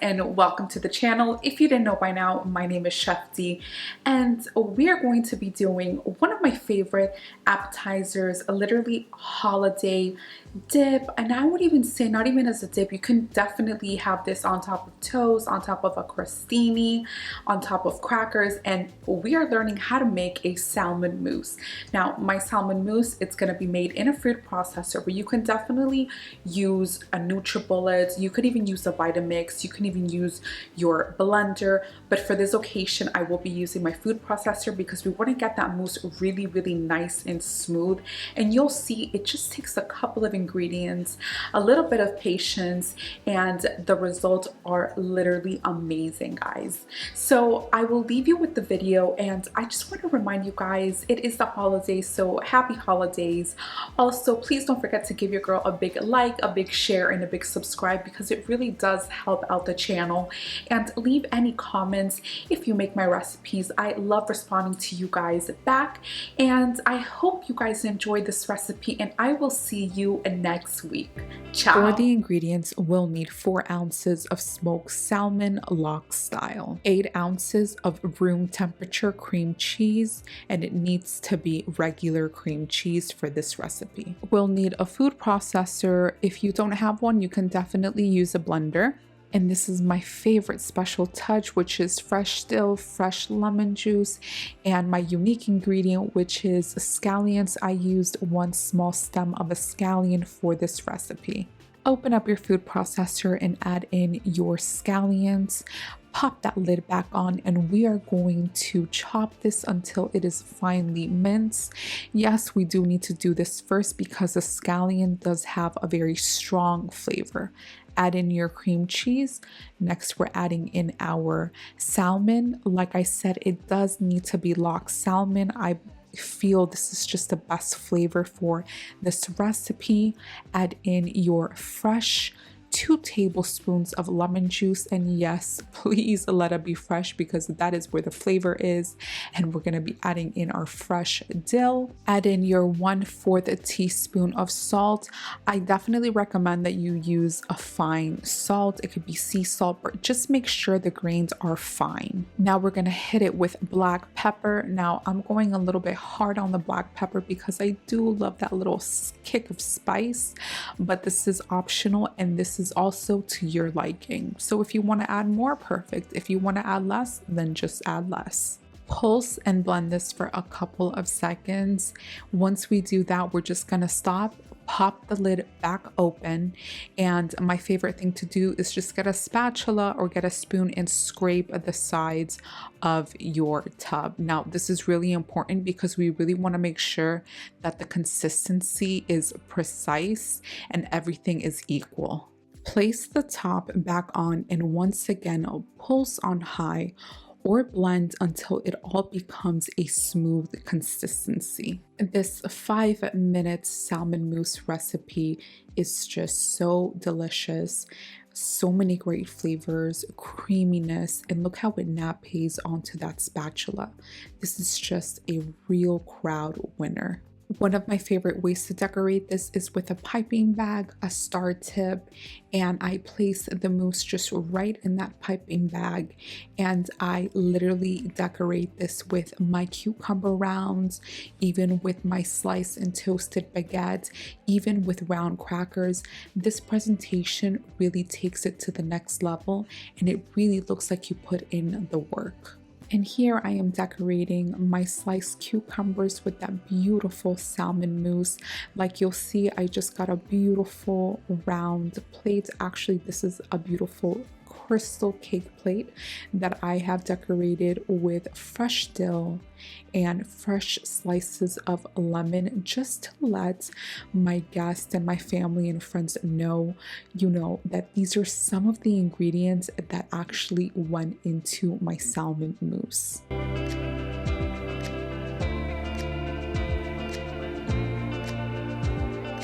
and welcome to the channel. If you didn't know by now, my name is Chef D and we are going to be doing one of my favorite appetizers, a literally holiday dip. And I would even say not even as a dip, you can definitely have this on top of toast, on top of a crostini, on top of crackers, and we are learning how to make a salmon mousse. Now my salmon mousse, it's going to be made in a food processor, but you can definitely use a NutriBullet, you could even use a Vitamix, you can even use your blender, but for this occasion I will be using my food processor because we want to get that mousse really nice and smooth. And you'll see it just takes a couple of ingredients, a little bit of patience, and the results are literally amazing, guys. So I will leave you with the video, and I just want to remind you guys, it is the holidays, so happy holidays. Also, please don't forget to give your girl a big like, a big share, and a big subscribe because it really does help out the channel. And leave any comments if you make my recipes. I love responding to you guys back, and I hope you guys enjoy this recipe, and I will see you next week. Ciao. For the ingredients, we'll need 4 ounces of smoked salmon lock style, 8 ounces of room temperature cream cheese, and it needs to be regular cream cheese for this recipe. We'll need a food processor. If you don't have one, you can definitely use a blender. And this is my favorite special touch, which is fresh dill, fresh lemon juice, and my unique ingredient, which is scallions. I used 1 small stem of a scallion for this recipe. Open up your food processor and add in your scallions. Pop that lid back on, and we are going to chop this until it is finely minced. Yes, we do need to do this first because the scallion does have a very strong flavor. Add in your cream cheese. Next, we're adding in our salmon. Like I said, it does need to be locked salmon. I feel this is just the best flavor for this recipe. Add in your fresh 2 tablespoons of lemon juice, and yes, please let it be fresh because that is where the flavor is. And we're going to be adding in our fresh dill. Add in your 1/4 teaspoon of salt. I definitely recommend that you use a fine salt. It could be sea salt, but just make sure the grains are fine. Now we're going to hit it with black pepper. Now I'm going a little bit hard on the black pepper because I do love that little kick of spice, but this is optional, and this is also to your liking. So if you want to add more, perfect. If you want to add less, then just add less. Pulse and blend this for a couple of seconds. Once we do that, we're just going to stop, pop the lid back open, and my favorite thing to do is just get a spatula or get a spoon and scrape the sides of your tub. Now this is really important because we really want to make sure that the consistency is precise and everything is equal. Place the top back on, and once again pulse on high or blend until it all becomes a smooth consistency. This 5-minute salmon mousse recipe is just so delicious. So many great flavors, creaminess, and look how it nappes onto that spatula. This is just a real crowd winner. One of my favorite ways to decorate this is with a piping bag, a star tip, and I place the mousse just right in that piping bag, and I literally decorate this with my cucumber rounds, even with my sliced and toasted baguette, even with round crackers. This presentation really takes it to the next level, and it really looks like you put in the work. And here I am decorating my sliced cucumbers with that beautiful salmon mousse. Like you'll see, I just got a beautiful round plate. Actually, this is a beautiful crystal cake plate that I have decorated with fresh dill and fresh slices of lemon, just to let my guests and my family and friends know, that these are some of the ingredients that actually went into my salmon mousse.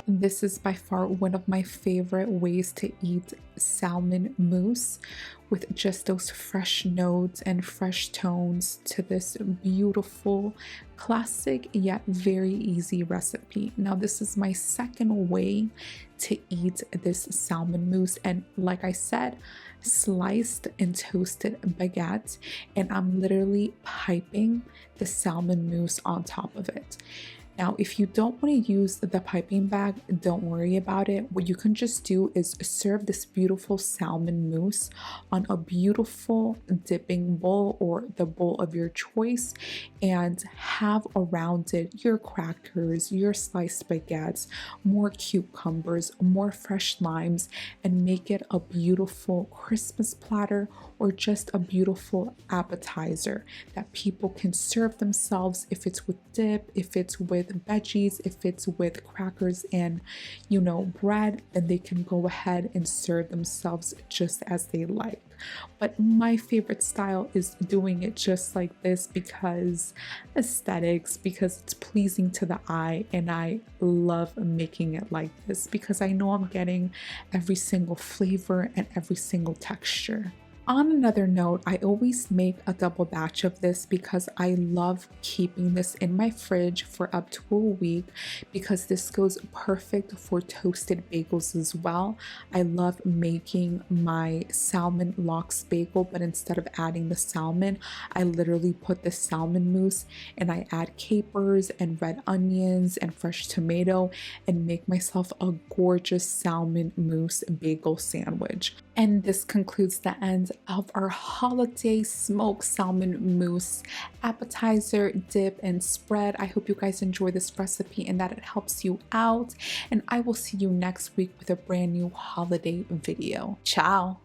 This is by far one of my favorite ways to eat salmon mousse, with just those fresh notes and fresh tones to this beautiful, classic yet very easy recipe. Now this is my second way to eat this salmon mousse, and like I said, sliced and toasted baguette, and I'm literally piping the salmon mousse on top of it. Now, if you don't want to use the piping bag, don't worry about it. What you can just do is serve this beautiful salmon mousse on a beautiful dipping bowl or the bowl of your choice, and have around it your crackers, your sliced baguettes, more cucumbers, more fresh limes, and make it a beautiful Christmas platter or just a beautiful appetizer that people can serve themselves, if it's with dip, if it's with veggies, if it's with crackers and, you know, bread, then they can go ahead and serve themselves just as they like. But my favorite style is doing it just like this because aesthetics, because it's pleasing to the eye, and I love making it like this because I know I'm getting every single flavor and every single texture. On another note, I always make a double batch of this because I love keeping this in my fridge for up to a week, because this goes perfect for toasted bagels as well. I love making my salmon lox bagel, but instead of adding the salmon, I literally put the salmon mousse and I add capers and red onions and fresh tomato and make myself a gorgeous salmon mousse bagel sandwich. And this concludes the end of our holiday smoked salmon mousse appetizer, dip, and spread. I hope you guys enjoy this recipe and that it helps you out. And I will see you next week with a brand new holiday video. Ciao!